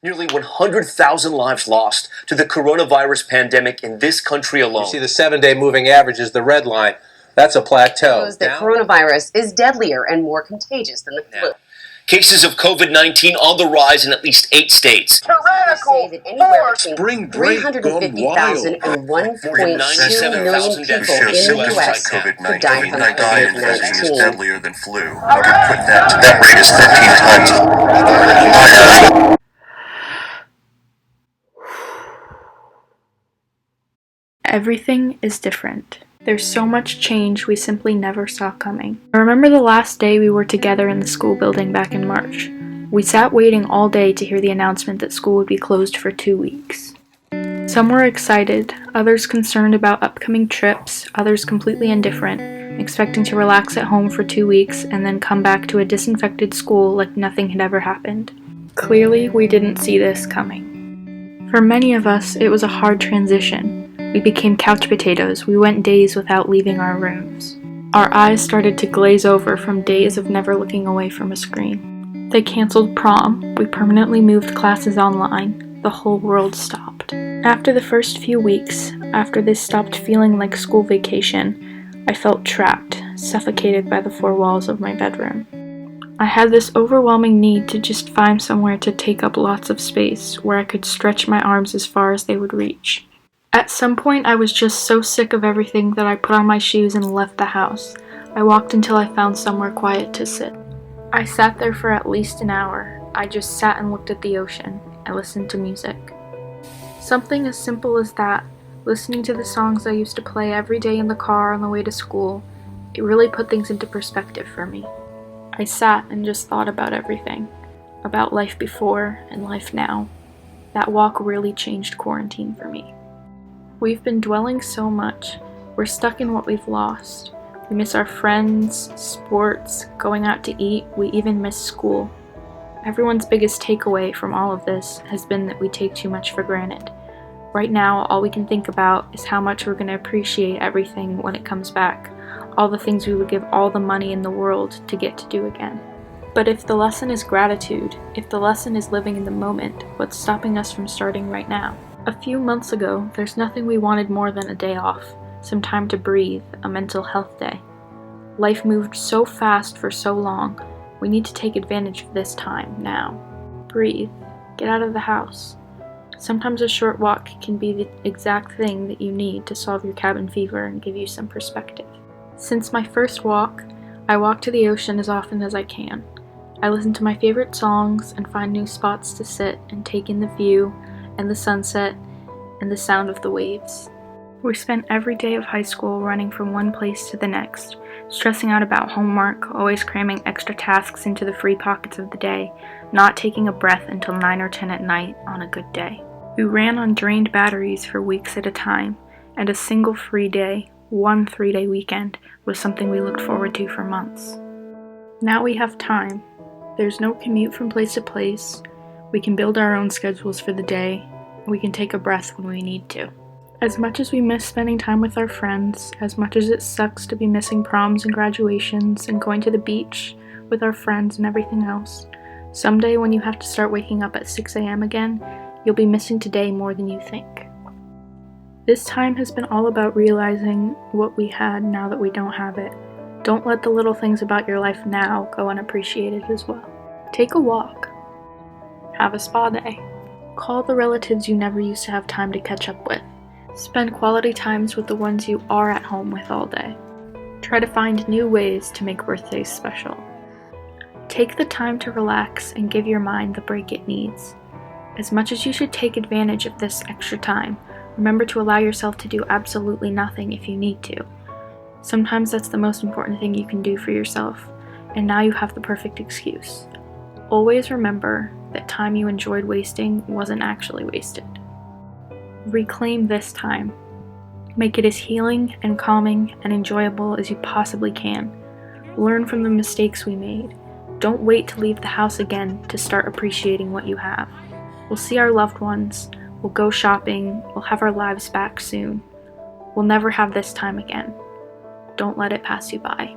Nearly 100,000 lives lost to the coronavirus pandemic in this country alone. You see the 7-day moving average is the red line. That's a plateau. Shows that coronavirus is deadlier and more contagious than the flu. Cases of COVID-19 on the rise in at least 8 states. Tyrannical force! Spring break gone wild. 350,000 and 1.2 million people in the U.S. could die from COVID-19 is COVID-19. deadlier than flu. You can put that rate is 15 times higher. Everything is different. There's so much change we simply never saw coming. I remember the last day we were together in the school building back in March. We sat waiting all day to hear the announcement that school would be closed for 2 weeks. Some were excited, others concerned about upcoming trips, others completely indifferent, expecting to relax at home for 2 weeks and then come back to a disinfected school like nothing had ever happened. Clearly, we didn't see this coming. For many of us, it was a hard transition. We became couch potatoes. We went days without leaving our rooms. Our eyes started to glaze over from days of never looking away from a screen. They canceled prom. We permanently moved classes online. The whole world stopped. After the first few weeks, after this stopped feeling like school vacation, I felt trapped, suffocated by the four walls of my bedroom. I had this overwhelming need to just find somewhere to take up lots of space, where I could stretch my arms as far as they would reach. At some point, I was just so sick of everything that I put on my shoes and left the house. I walked until I found somewhere quiet to sit. I sat there for at least an hour. I just sat and looked at the ocean. I listened to music. Something as simple as that, listening to the songs I used to play every day in the car on the way to school, it really put things into perspective for me. I sat and just thought about everything. About life before and life now. That walk really changed quarantine for me. We've been dwelling so much. We're stuck in what we've lost. We miss our friends, sports, going out to eat. We even miss school. Everyone's biggest takeaway from all of this has been that we take too much for granted. Right now, all we can think about is how much we're going to appreciate everything when it comes back. All the things we would give all the money in the world to get to do again. But if the lesson is gratitude, if the lesson is living in the moment, what's stopping us from starting right now? A few months ago, there's nothing we wanted more than a day off, some time to breathe, a mental health day. Life moved so fast for so long, we need to take advantage of this time, now. Breathe, get out of the house. Sometimes a short walk can be the exact thing that you need to solve your cabin fever and give you some perspective. Since my first walk, I walk to the ocean as often as I can. I listen to my favorite songs and find new spots to sit and take in the view and the sunset, and the sound of the waves. We spent every day of high school running from one place to the next, stressing out about homework, always cramming extra tasks into the free pockets of the day, not taking a breath until 9 or 10 at night on a good day. We ran on drained batteries for weeks at a time, and a single free day, one 3-day weekend, was something we looked forward to for months. Now we have time. There's no commute from place to place. We can build our own schedules for the day. We can take a breath when we need to. As much as we miss spending time with our friends, as much as it sucks to be missing proms and graduations and going to the beach with our friends and everything else, someday when you have to start waking up at 6 a.m. again, you'll be missing today more than you think. This time has been all about realizing what we had now that we don't have it. Don't let the little things about your life now go unappreciated as well. Take a walk. Have a spa day. Call the relatives you never used to have time to catch up with. Spend quality times with the ones you are at home with all day. Try to find new ways to make birthdays special. Take the time to relax and give your mind the break it needs. As much as you should take advantage of this extra time, remember to allow yourself to do absolutely nothing if you need to. Sometimes that's the most important thing you can do for yourself, and now you have the perfect excuse. Always remember that time you enjoyed wasting wasn't actually wasted. Reclaim this time. Make it as healing and calming and enjoyable as you possibly can. Learn from the mistakes we made. Don't wait to leave the house again to start appreciating what you have. We'll see our loved ones, we'll go shopping, we'll have our lives back soon. We'll never have this time again. Don't let it pass you by.